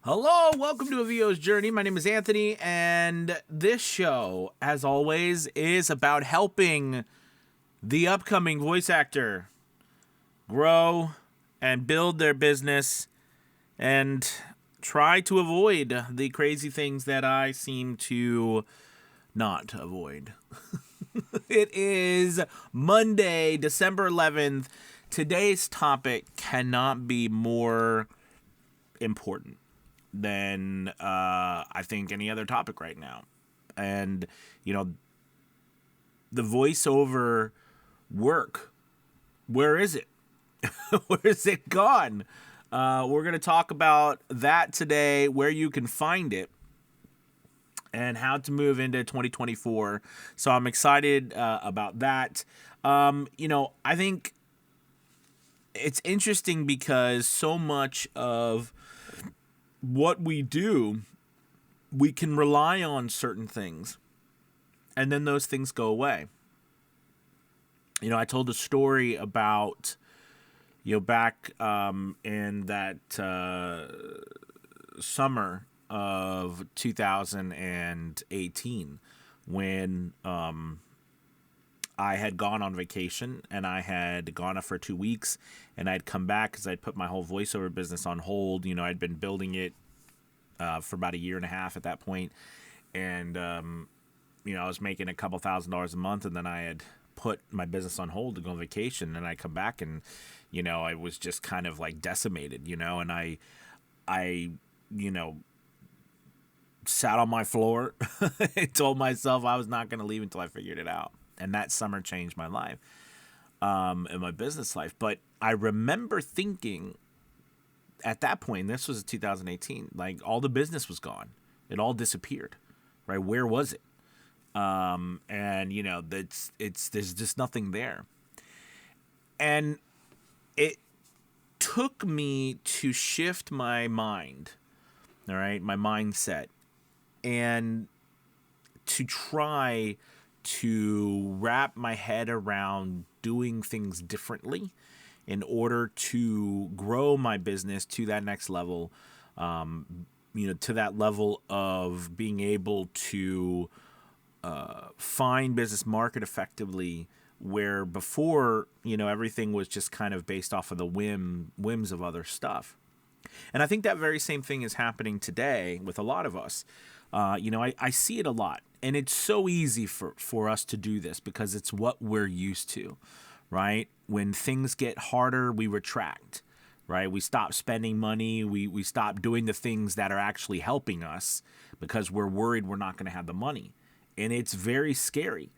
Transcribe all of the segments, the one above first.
Hello, welcome to A VO's Journey. My name is Anthony, and this show, as always, is about helping the upcoming voice actor grow and build their business and try to avoid the crazy things that I seem to not avoid. It is Monday, December 11th. Today's topic cannot be more important than I think any other topic right now. And, the voiceover work, where is it? Where is it gone? We're going to talk about that today, where you can find it, and how to move into 2024. So I'm excited about that. I think it's interesting because so much of what we do, we can rely on certain things, and then those things go away. I told a story about, back in that summer of 2018 when I had gone on vacation and I had gone off for 2 weeks and I'd come back because I'd put my whole voiceover business on hold. I'd been building it for about a year and a half at that point. And, I was making a couple $1,000s a month, and then I had put my business on hold to go on vacation, and I come back and, I was just kind of like decimated, and I sat on my floor and told myself I was not going to leave until I figured it out. And that summer changed my life, and my business life. But I remember thinking at that point, this was 2018, like all the business was gone. It all disappeared, right? Where was it? And there's just nothing there. And it took me to shift my mind, all right, my mindset, and to try to wrap my head around doing things differently in order to grow my business to that next level, to that level of being able to find business, market effectively, where before, everything was just kind of based off of the whims of other stuff. And I think that very same thing is happening today with a lot of us. I see it a lot. And it's so easy for us to do this because it's what we're used to, right? When things get harder, we retract, right? We stop spending money. We stop doing the things that are actually helping us because we're worried we're not going to have the money. And it's very scary.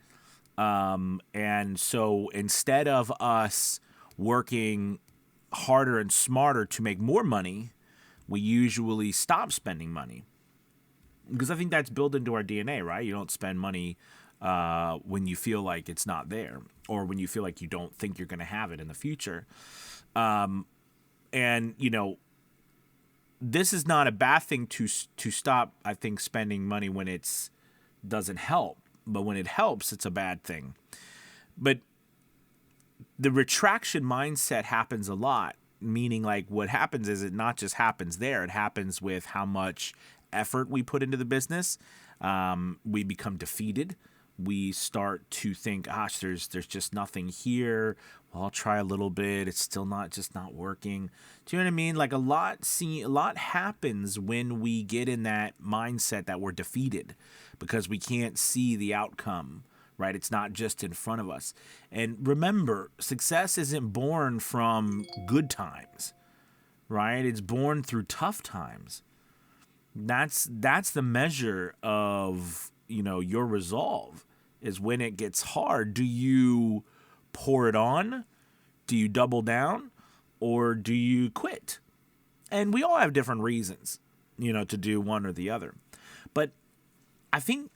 And so instead of us working harder and smarter to make more money, we usually stop spending money. Because I think that's built into our DNA, right? You don't spend money when you feel like it's not there, or when you feel like you don't think you're going to have it in the future. This is not a bad thing to stop, I think, spending money when it doesn't help. But when it helps, it's a bad thing. But the retraction mindset happens a lot, meaning like what happens is it not just happens there, it happens with how much effort we put into the business. We become defeated. We start to think, gosh, there's just nothing here. Well, I'll try a little bit. It's still not working. Do you know what I mean? Like a lot happens when we get in that mindset that we're defeated because we can't see the outcome, right? It's not just in front of us. And remember, success isn't born from good times, right? It's born through tough times. That's the measure of, your resolve, is when it gets hard. Do you pour it on? Do you double down? Or do you quit? And we all have different reasons, to do one or the other. But I think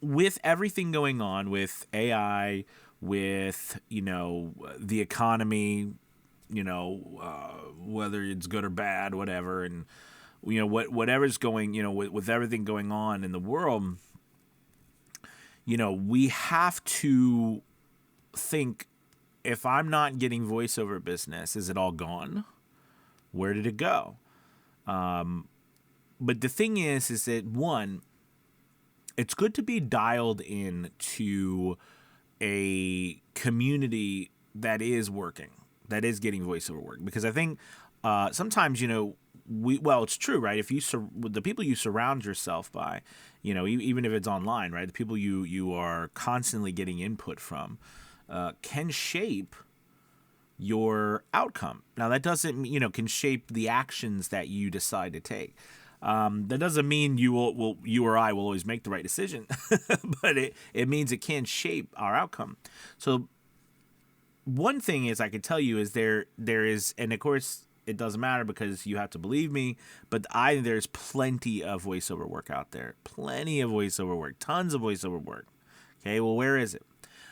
with everything going on with AI, with, the economy, whether it's good or bad, whatever, and whatever's going, with everything going on in the world, we have to think, if I'm not getting voiceover business, is it all gone? Where did it go? but the thing is that one, it's good to be dialed in to a community that is working, that is getting voiceover work, because I think sometimes, it's true, right? If you the people you surround yourself by, even if it's online, right, the people you are constantly getting input from, can shape your outcome. Now that doesn't, can shape the actions that you decide to take. That doesn't mean you or I will always make the right decision, but it means it can shape our outcome. So one thing is I can tell you is there is, and of course it doesn't matter because you have to believe me, but there's plenty of voiceover work out there, plenty of voiceover work, tons of voiceover work. Okay, well, where is it?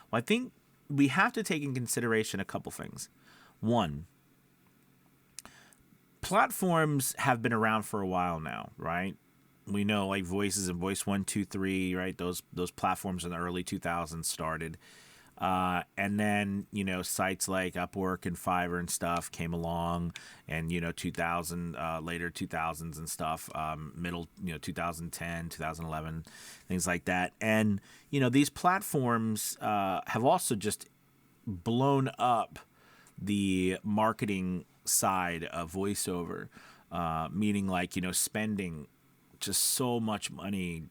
Well, I think we have to take in consideration a couple things. One, platforms have been around for a while now, right? We know like Voices and Voice 123, right? Those platforms in the early 2000s started. And then, sites like Upwork and Fiverr and stuff came along, and, 2000, later 2000s and stuff, middle, 2010, 2011, things like that. And, these platforms have also just blown up the marketing side of voiceover, meaning like, spending just so much money,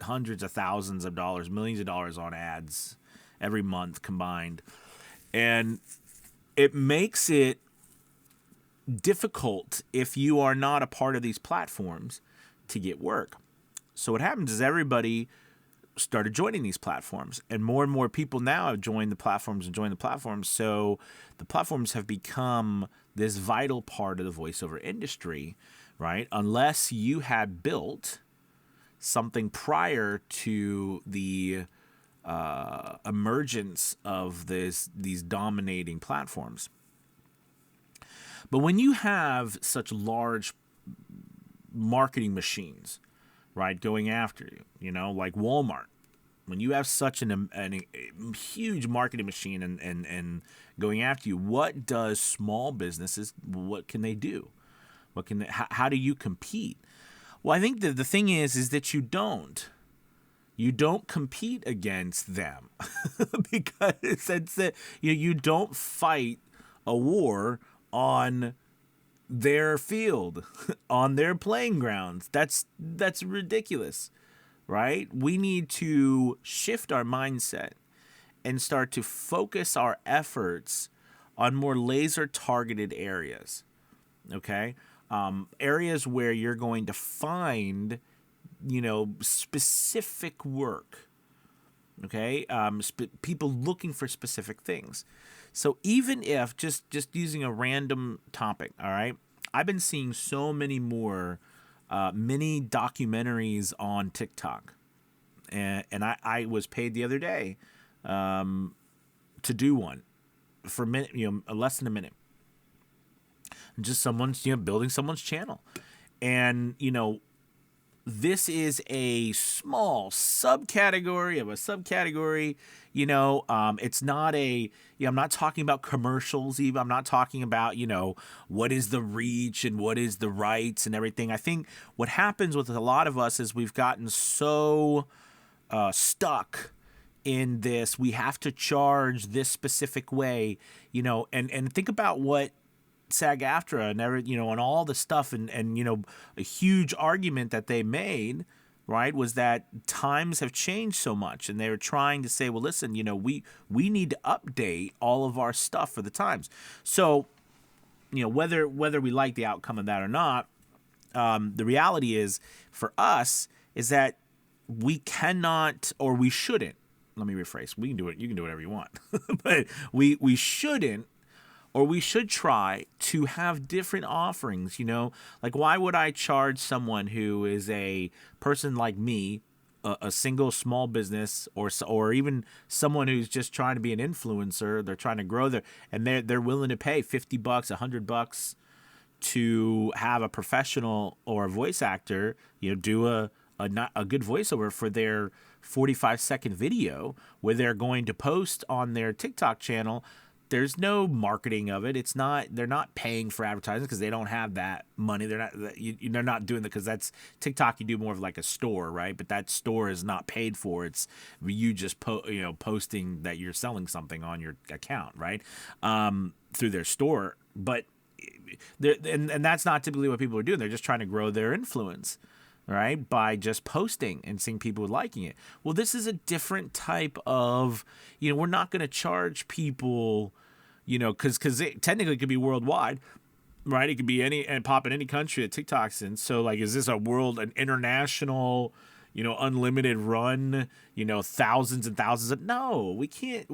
hundreds of thousands of dollars, millions of dollars on ads every month combined. And it makes it difficult if you are not a part of these platforms to get work. So what happens is everybody started joining these platforms, and more people now have joined the platforms. So the platforms have become this vital part of the voiceover industry, right? Unless you had built something prior to the emergence of these dominating platforms. But when you have such large marketing machines, right, going after you, like Walmart, when you have such a huge marketing machine and going after you, what does small businesses, what can they do? How do you compete? Well, I think that the thing is that you don't compete against them because it's you don't fight a war on their field, on their playing grounds. That's ridiculous, right? We need to shift our mindset and start to focus our efforts on more laser targeted areas. Okay, areas where you're going to find specific work, okay? People looking for specific things. So even if just using a random topic, all right, I've been seeing so many more mini documentaries on TikTok, and I was paid the other day to do one for a minute, less than a minute. Just someone's building someone's channel, and this is a small subcategory of a subcategory. It's not I'm not talking about commercials even. I'm not talking about, what is the reach and what is the rights and everything. I think what happens with a lot of us is we've gotten so stuck in this. We have to charge this specific way, and think about what SAG-AFTRA and all the stuff and a huge argument that they made, right, was that times have changed so much, and they were trying to say, well, listen, we need to update all of our stuff for the times. So, whether we like the outcome of that or not, the reality is for us is that we cannot, or we shouldn't. Let me rephrase. We can do it. You can do whatever you want, but we shouldn't. Or we should try to have different offerings, like why would I charge someone who is a person like me, a single small business, or even someone who's just trying to be an influencer, they're trying to grow and they're willing to pay $50, $100 to have a professional or a voice actor, do a good voiceover for their 45-second video where they're going to post on their TikTok channel There's no marketing of it. It's not. They're not paying for advertising because they don't have that money. They're not. They're not doing that because that's TikTok. You do more of like a store, right? But that store is not paid for. It's you just posting that you're selling something on your account, right? Through their store, but and that's not typically what people are doing. They're just trying to grow their influence, right? By just posting and seeing people liking it. Well, this is a different type of, we're not going to charge people, because it technically could be worldwide, right? It could be any and pop in any country that TikTok's in. So like, is this an international, unlimited run, thousands and thousands of, no, we can't.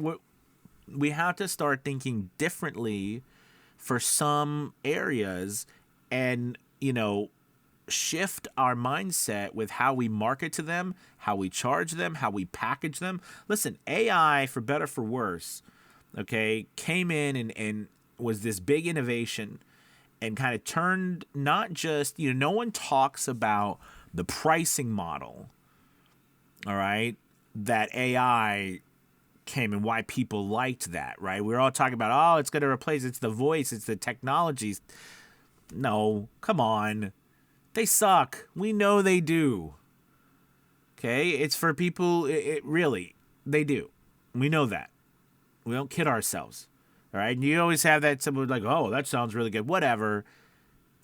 We have to start thinking differently for some areas and, shift our mindset with how we market to them, how we charge them, how we package them. Listen, AI, for better for worse, okay, came in and was this big innovation and kind of turned not just, no one talks about the pricing model, all right, that AI came and why people liked that, right? We're all talking about, oh, it's going to replace, it's the voice, it's the technologies. No, come on. They suck. We know they do. Okay? It's for people, it really, they do. We know that. We don't kid ourselves. All right? And you always have that, someone like, oh, that sounds really good. Whatever.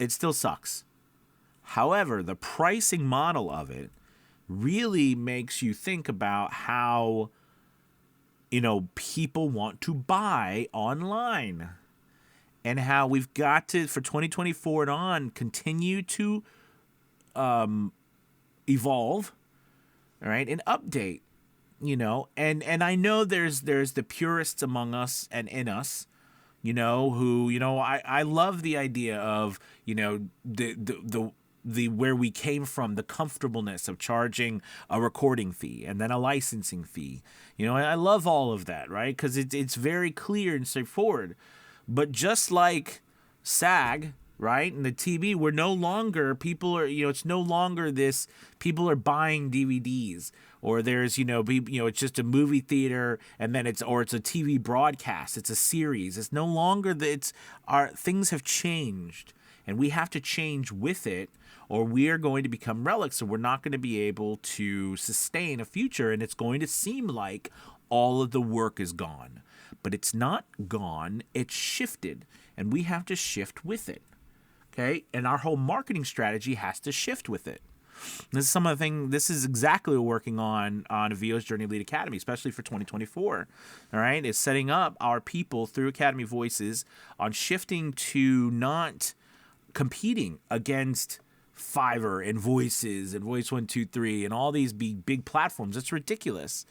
It still sucks. However, the pricing model of it really makes you think about how people want to buy online and how we've got to, for 2024 and on, continue to evolve, all right, and update, and I know there's the purists among us and in us, who, I love the idea of, the where we came from, the comfortableness of charging a recording fee and then a licensing fee. I love all of that, right? Because it's very clear and straightforward. But just like SAG, right, and the TV, we're no longer, people are, it's no longer this, people are buying DVDs, or there's, it's just a movie theater and then it's a TV broadcast, it's a series. It's no longer things have changed and we have to change with it, or we are going to become relics, and we're not going to be able to sustain a future, and it's going to seem like all of the work is gone. But it's not gone, it's shifted, and we have to shift with it, okay? And our whole marketing strategy has to shift with it. This is exactly what we're working on VO's Journey Elite Academy, especially for 2024, all right? Is setting up our people through Academy Voices on shifting to not competing against Fiverr and Voices and Voice 123 and all these big platforms. It's ridiculous.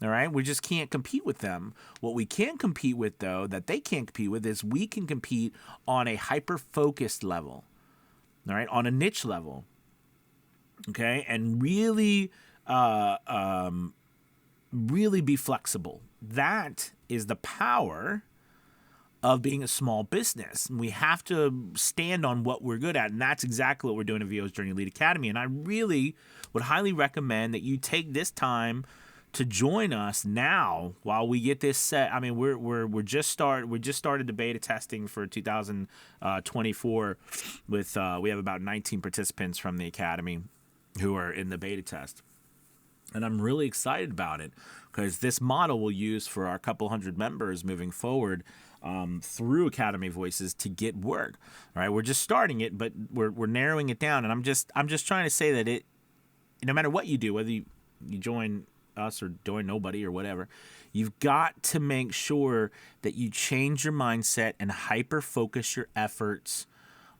All right. We just can't compete with them. What we can compete with, though, that they can't compete with, is we can compete on a hyper-focused level. All right. On a niche level. Okay. And really, really be flexible. That is the power of being a small business. And we have to stand on what we're good at. And that's exactly what we're doing at VO's Journey Elite Academy. And I really would highly recommend that you take this time to join us now while we get this set. I mean, we just started the beta testing for 2024 with we have about 19 participants from the Academy who are in the beta test. And I'm really excited about it because this model we'll use for our couple hundred members moving forward through Academy Voices to get work. All right, we're just starting it, but we're narrowing it down. And I'm just trying to say that it, no matter what you do, whether you join us or join nobody or whatever, you've got to make sure that you change your mindset and hyper focus your efforts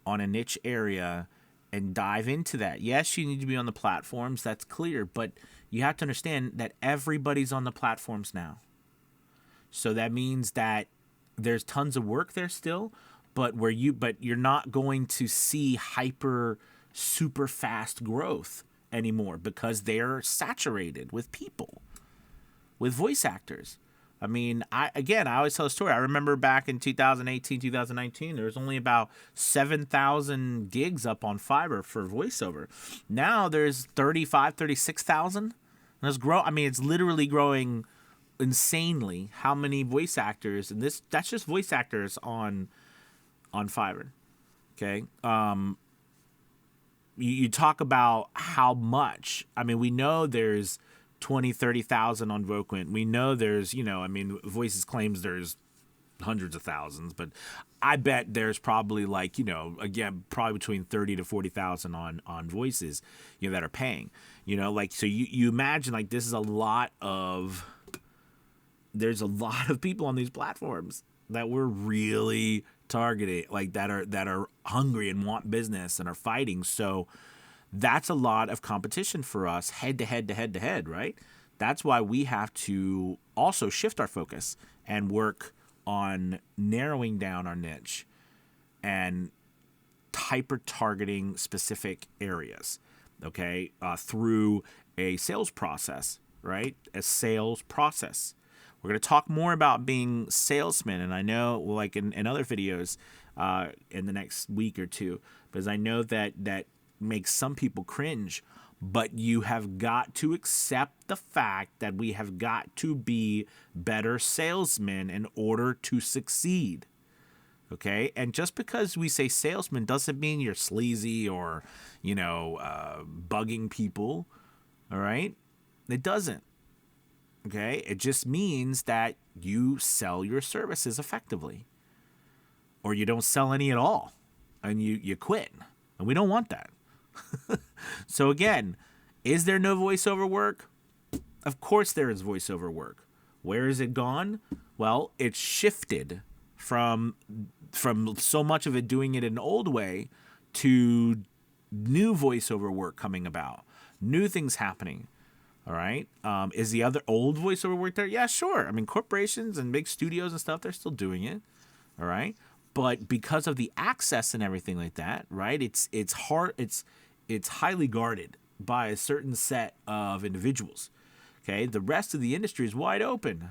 on a niche area and dive into that. Yes, you need to be on the platforms, that's clear, but you have to understand that everybody's on the platforms now. So that means that there's tons of work there still, but you're not going to see super fast growth anymore because they're saturated with people, with voice actors. I mean, I always tell a story. I remember back in 2018, 2019, there was only about 7,000 gigs up on Fiverr for voiceover. Now there's 36,000. And it's it's literally growing insanely how many voice actors, and that's just voice actors on Fiverr. Okay. You talk about how much. I mean, we know there's 20, 30,000 on Voquent. We know there's, Voices claims there's hundreds of thousands, but I bet there's probably again, probably between 30 to 40,000 on Voices, that are paying, so you imagine this is there's a lot of people on these platforms that we're really targeting, that are hungry and want business and are fighting. So that's a lot of competition for us, head to head, right? That's why we have to also shift our focus and work on narrowing down our niche and hyper targeting specific areas, okay, through a sales process, right? A sales process. We're going to talk more about being salesmen, and I know, in other videos in the next week or two, because I know that makes some people cringe, but you have got to accept the fact that we have got to be better salesmen in order to succeed. Okay? And just because we say salesman doesn't mean you're sleazy or, bugging people. All right? It doesn't. Okay? It just means that you sell your services effectively. Or you don't sell any at all. And you quit. And we don't want that. So again, is there no voiceover work? Of course there is voiceover work. Where is it gone? Well, it's shifted from so much of it doing it an old way to new voiceover work coming about, new things happening. All right. Is the other old voiceover work there? Yeah, sure. I mean, corporations and big studios and stuff, they're still doing it. All right. But because of the access and everything like that, right? It's hard. It's highly guarded by a certain set of individuals. Okay. The rest of the industry is wide open.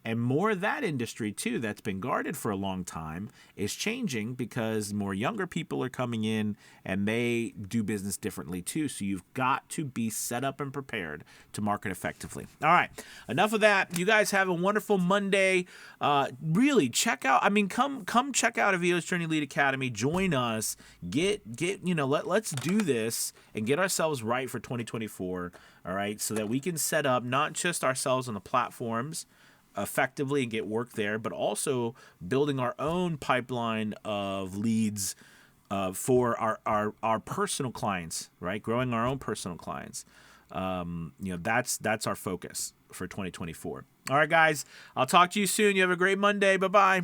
And more of that industry, too, that's been guarded for a long time is changing because more younger people are coming in and they do business differently, too. So you've got to be set up and prepared to market effectively. All right. Enough of that. You guys have a wonderful Monday. Really, check out. Come check out Avio's Journey Lead Academy. Join us. Let's do this and get ourselves right for 2024. All right. So that we can set up not just ourselves on the platforms effectively and get work there, but also building our own pipeline of leads for our personal clients, right? Growing our own personal clients. That's our focus for 2024. All right, guys, I'll talk to you soon. You have a great Monday. Bye-bye.